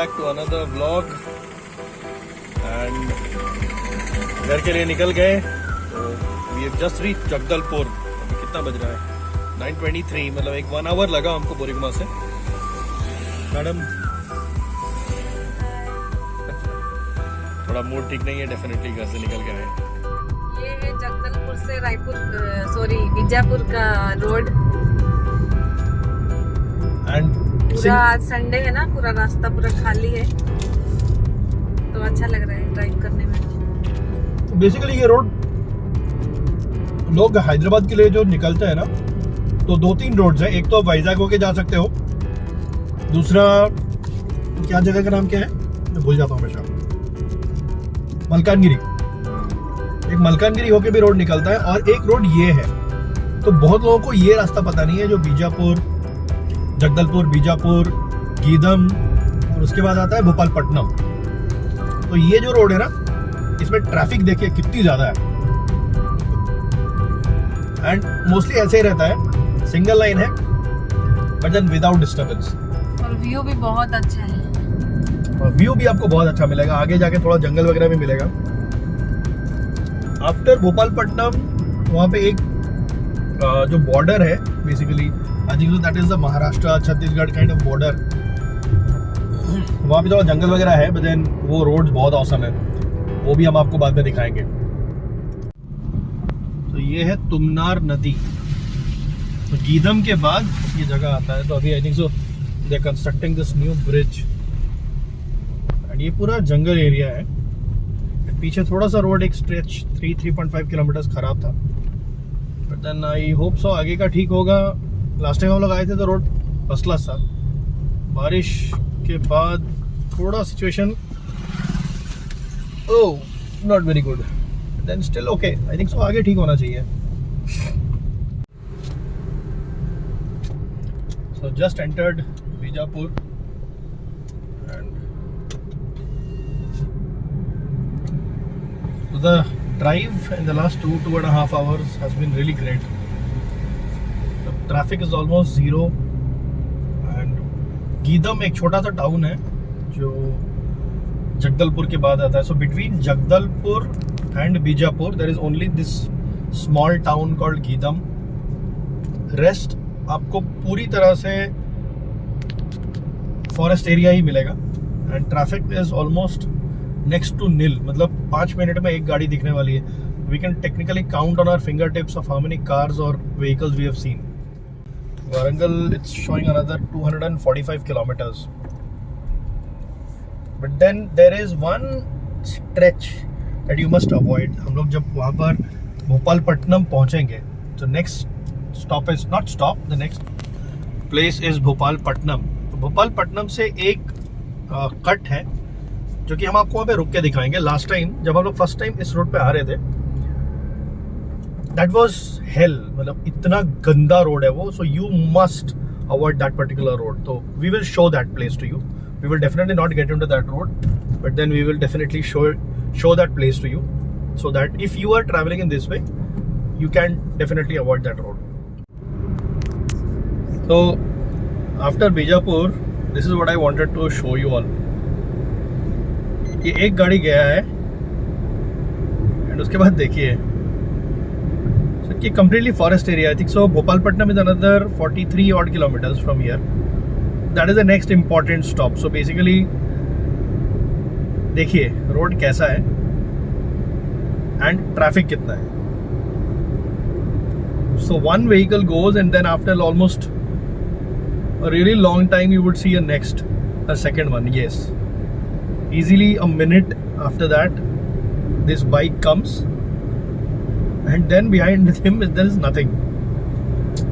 back to another vlog and घर के लिए निकल गए तो we have just reached Jagdalpur. अभी कितना बज रहा है 9:23, मतलब एक 1 आवर लगा हमको बोरीगुमा से। मैडम थोड़ा मूड ठीक नहीं है, डेफिनेटली घर से निकल के आए। ये है जगदलपुर से रायपुर बीजापुर का रोड। एंड पूरा आज संडे है ना, पूरा रास्ता पूरा खाली है तो अच्छा लग रहा है ड्राइव करने में। बेसिकली ये रोड लोग हैदराबाद के लिए जो निकलते हैं ना, तो 2-3 रोड्स हैं। एक तो आप वाइजाग होके जा सकते हो, दूसरा क्या जगह का नाम क्या है मैं भूल जाता हूँ हमेशा, मलकानगिरी। एक मलकानगिरी होके भी रोड निकलता है और एक रोड ये है। तो बहुत लोगों को ये रास्ता पता नहीं है जो बीजापुर, जगदलपुर, बीजापुर, गीदम और उसके बाद आता है भोपालपट्टनम। तो ये जो रोड है ना, इसमें ट्रैफिक देखिए कितनी ज्यादा है। एंड मोस्टली ऐसे ही रहता है, सिंगल लाइन है बट देन विदाउट डिस्टर्बेंस। और व्यू भी बहुत अच्छा है। और व्यू भी आपको बहुत अच्छा मिलेगा, आगे जाके थोड़ा जंगल वगैरह भी मिलेगा। आफ्टर भोपालपट्टनम वहाँ पे एक जो बॉर्डर है, basically I think that is the Maharashtra Chhattisgarh kind of border. वहाँ पे थोड़ा जंगल वगैरह है बट देन वो रोड्स बहुत औसम है, वो भी हम आपको बाद में दिखाएंगे। तो ये है तुमनार नदी। तो गीदम के बाद ये जगह आता है। तो अभी I think so they are constructing this new bridge and ये पूरा जंगल एरिया है। पीछे थोड़ा सा रोड एक स्ट्रेच 3.5 किलोमीटर खराब था but then I hope so आगे का ठीक होगा। लास्ट टाइम हम लोग आए थे तो रोड फर्स्ट क्लास था। बारिश के बाद थोड़ा situation not very good, then still okay. I think so आगे ठीक होना चाहिए। So just entered Bijapur and the drive in the last 2.5 hours has been really great. The traffic is almost zero and Geedam एक छोटा सा टाउन है जो जगदलपुर के बाद आता है। So between Jagdalpur and Bijapur there is only this small town called Geedam. Rest आपको पूरी तरह से फॉरेस्ट एरिया ही मिलेगा and traffic is almost next to nil, मतलब 5 मिनट में एक गाड़ी दिखने वाली है। We can technically count on our finger tips of how many cars और vehicles we have seen. Warangal it's showing another 245 kilometres but then there is one stretch that you must avoid. हम लोग जब वहाँ पर भोपालपट्टनम पहुँचेंगे तो next stop is not stop, the next place is Bhopalpatnam. तो भोपालपट्टनम से एक कट है जो कि हम आपको वहाँ पे रुक के दिखाएंगे। लास्ट टाइम जब हम लोग फर्स्ट टाइम इस रोड पे आ रहे थे दैट वाज हेल, मतलब इतना गंदा रोड है वो। So you must avoid that particular road. तो we will show that place to you. We will definitely not get into that road but then we will definitely show that place to you so that if you are travelling in this way you can definitely avoid that road. So after Bijapur, this is what I wanted to show you all. ये एक गाड़ी गया है and उसके बाद देखिए ये completely forest area. I think so Bhopalpatnam is another 43 odd kilometers from here. That is the next important stop. So basically देखिए रोड कैसा है एंड ट्रैफिक कितना है। So one vehicle goes and then after almost a really long time you would see a second one. Yes, easily a minute after that this bike comes and then behind him there is nothing.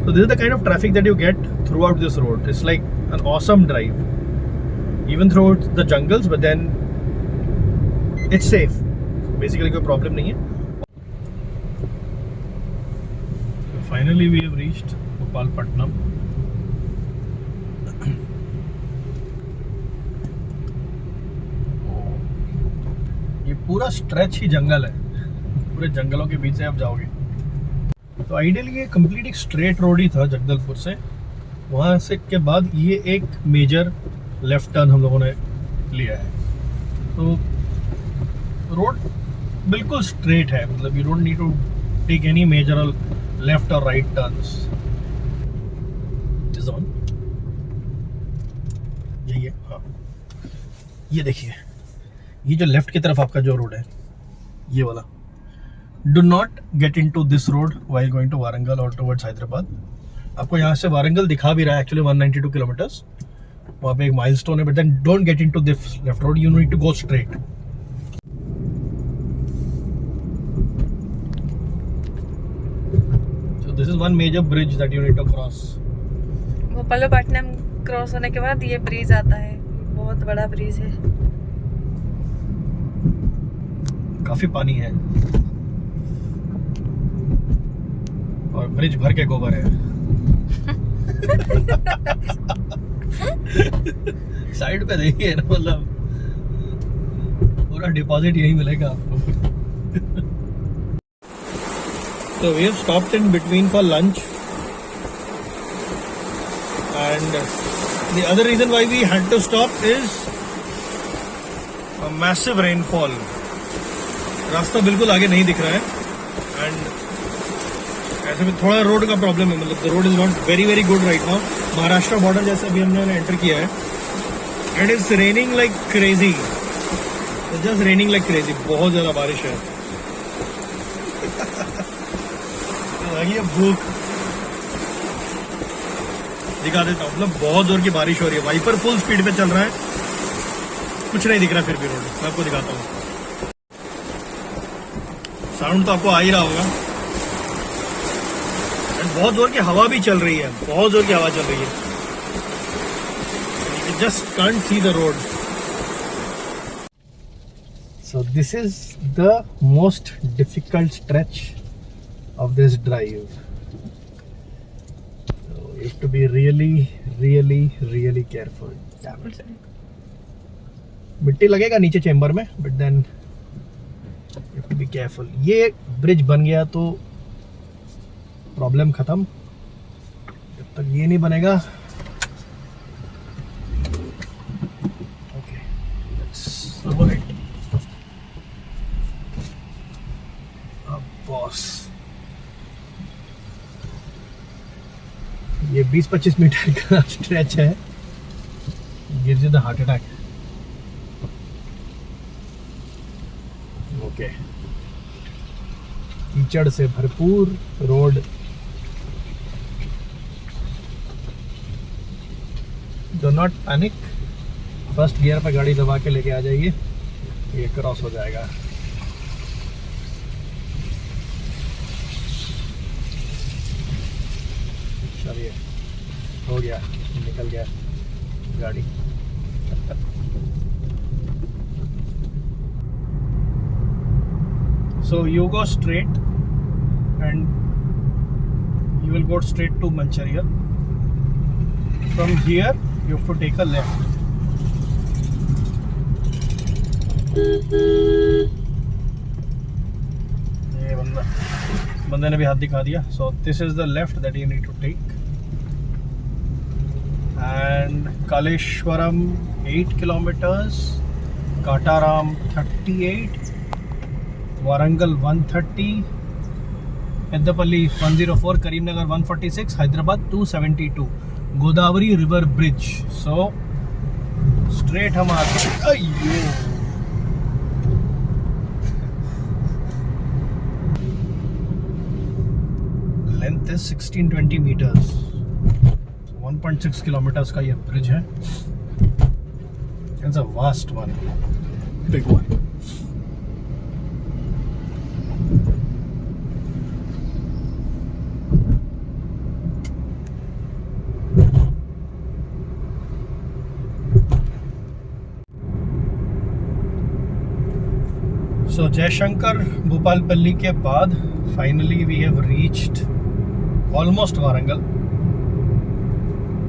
So this is the kind of traffic that you get throughout this road. It's like an awesome drive even through the jungles but then it's safe. Basically कोई problem नहीं है। Finally we have reached Bhopalpatnam. ये पूरा stretch ही जंगल है, पूरे जंगलों के बीच से आप जाओगे। तो आइडियली ये कंप्लीट एक स्ट्रेट रोड ही था जगदलपुर से। वहाँ से के बाद ये एक मेजर लेफ्ट टर्न हम लोगों ने लिया है। तो रोड बिल्कुल स्ट्रेट है, मतलब you don't need to take any major left और राइट टर्न्स। यही है, हाँ ये देखिए, ये जो लेफ्ट की तरफ आपका जो रोड है ये वाला, do not get in to this road while going to Warangal और टुवर्ड्स हैदराबाद। आपको यहाँ से वारंगल दिखा भी रहा है एक्चुअली 192 किलोमीटर्स, वहाँ पे एक माइलस्टोन है, but then don't get in to this left road, you need to go straight. So this is one major bridge that you need to cross. Bhopalpatnam cross होने के बाद ये ब्रिज आता है, बहुत बड़ा ब्रिज है। काफी पानी है और ब्रिज भर के गोबर है। साइड पे देखिए ना, मतलब पूरा डिपॉजिट यही मिलेगा आपको। So we have stopped in between for lunch, and the other reason why we had to stop is a massive rainfall. रास्ता बिल्कुल आगे नहीं दिख रहा है, एंड ऐसे में थोड़ा रोड का प्रॉब्लम है, मतलब the road is not very very good right now. Maharashtra border जैसे अभी हमने एंटर किया है, and it's raining like crazy, just raining like crazy, बहुत ज्यादा बारिश है। लगी है भूख, दिखा देता हूँ, मतलब बहुत जोर की बारिश हो रही है, वाइपर फुल स्पीड पे चल रहा है, कुछ नहीं दिख रहा फिर भी रोड। मैं आपको दिखाता हूँ, साउंड तो आपको आ ही रहा होगा, एंड बहुत जोर की हवा भी चल रही है, बहुत जोर की हवा चल रही है, you just can't see the road. So this is the most difficult stretch of this drive. So you have to be really careful. मिट्टी लगेगा नीचे चेंबर में, but then you have to be careful. ये bridge बन गया तो problem खत्म, जब तक ये नहीं बनेगा। Okay, let's avoid. बॉस, ये 20-25 मीटर का स्ट्रेच है, gives you the heart attack. Okay, कीचड़ से भरपूर road, do not panic, first gear पे गाड़ी दबा के लेके आ जाइए, ये क्रॉस हो जाएगा। चलिए, हो गया, निकल गया गाड़ी। So you go straight and you will go straight to Mancherial. From here you have to take a left. ये बंदे ने भी हाथ दिखा दिया। So this is the left that you need to take. And Kaleshwaram 8 kilometers, Kataram 38, Warangal 130, Peddapalli 104, Karimnagar 146, Hyderabad 272, Godavari River Bridge. So straight हम आते, अयो length is 1620 meters, 1.6 kilometers का ये ब्रिज है। It's a vast one, big one. So Jaishankar Bhupalpally के बाद finally we have reached almost Warangal.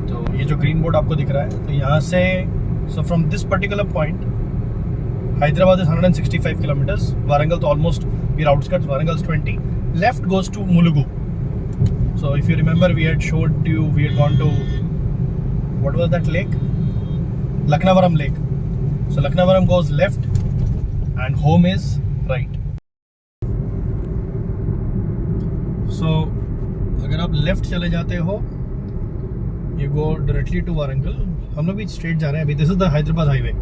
तो ये जो ग्रीन बोर्ड आपको दिख रहा है, तो यहाँ से so from this particular point Hyderabad is 165 kilometres, Warangal तो almost we outskirts, Warangal 20, left goes to Mulugu. So if you remember we had showed you, we had gone to what was that lake, Laknavaram lake. So Laknavaram goes left and home is right. So अगर आप left चले जाते हो, you go directly to Warangal. हम लोग भी straight जा रहे हैं अभी. This is the Hyderabad highway.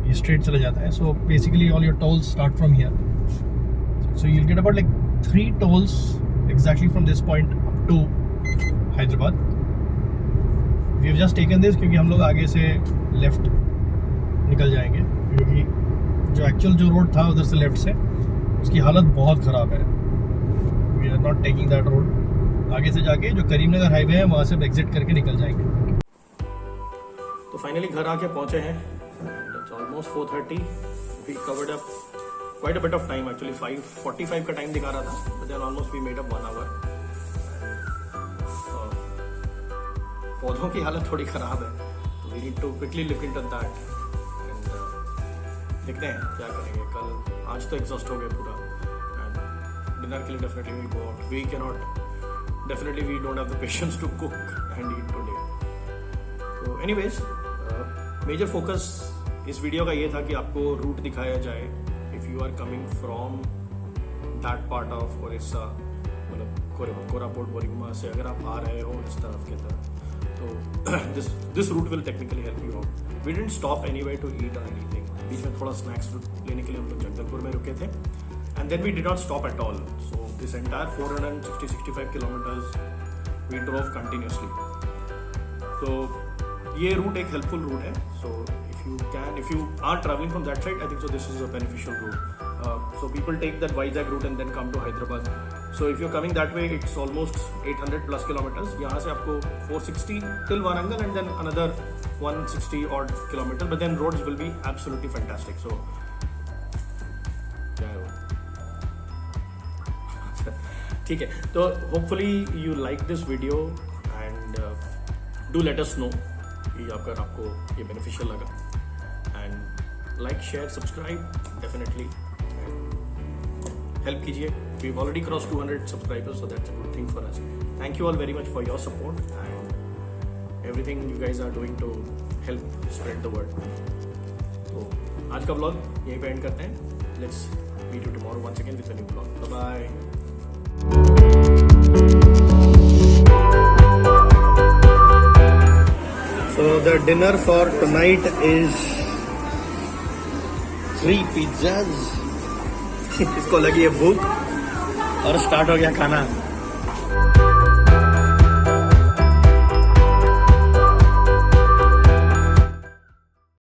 ये स्ट्रेट चले जाता है. So basically all your tolls start from here. So you'll get about like 3 tolls exactly from this point up to Hyderabad. We have just taken this क्योंकि हम लोग आगे से left निकल जाएंगे, क्योंकि जो एक्चुअल जो रोड था उधर से लेफ्ट से उसकी हालत बहुत ख़राब है. We are not taking that road. आगे से जाके जो करीमनगर हाईवे है वहाँ से एग्जिट करके निकल जाएंगे. तो फाइनली घर आके पहुंचे हैं. It's almost 4:30. We covered up quite a bit of time. Actually 5:45 का टाइम दिखा रहा था, but then almost we made up 1 hour. पौधों की हालत थोड़ी खराब है, तो we need to quickly look into that and देखते हैं क्या करेंगे. कल आज तो एग्जॉस्ट हो गए पूरा, एंड डिनर के लिए definitely will go out. We can not, definitely we don't have the patience to cook and eat today. So anyways, major focus इस वीडियो का ये था कि आपको रूट दिखाया जाए. if you are coming from that part of Orissa, मतलब कोरापुट बोरिगमा से अगर आप आ रहे हो इस तरफ की तरफ, तो this route will technically help you out. We didn't stop anywhere to eat or anything. बीच में थोड़ा स्नैक्स लेने के लिए हम लोग जगदलपुर में रुके थे. And then we did not stop at all. So this entire 465 kilometers we drove continuously. So ये route एक helpful route है. So if you are traveling from that side, I think so this is a beneficial route. So people take that Vizag route and then come to Hyderabad. So if you're coming that way, it's almost 800 plus kilometers. यहाँ से आपको 460 till Warangal and then another 160 odd kilometers. But then roads will be absolutely fantastic. So ठीक है. तो hopefully you like this video and do let us know कि अगर आपको ये बेनिफिशियल लगा. And like, share, subscribe definitely help कीजिए. We already cross 200 subscribers, so that's a good thing for us. Thank you all very much for your support and everything you guys are doing to help spread the word. तो आज का blog यहीं पे end करते हैं. Let's meet you tomorrow once again with a new blog. Bye. So the dinner for tonight is 3 pizzas. इसको लगी है भूख और स्टार्ट हो गया खाना.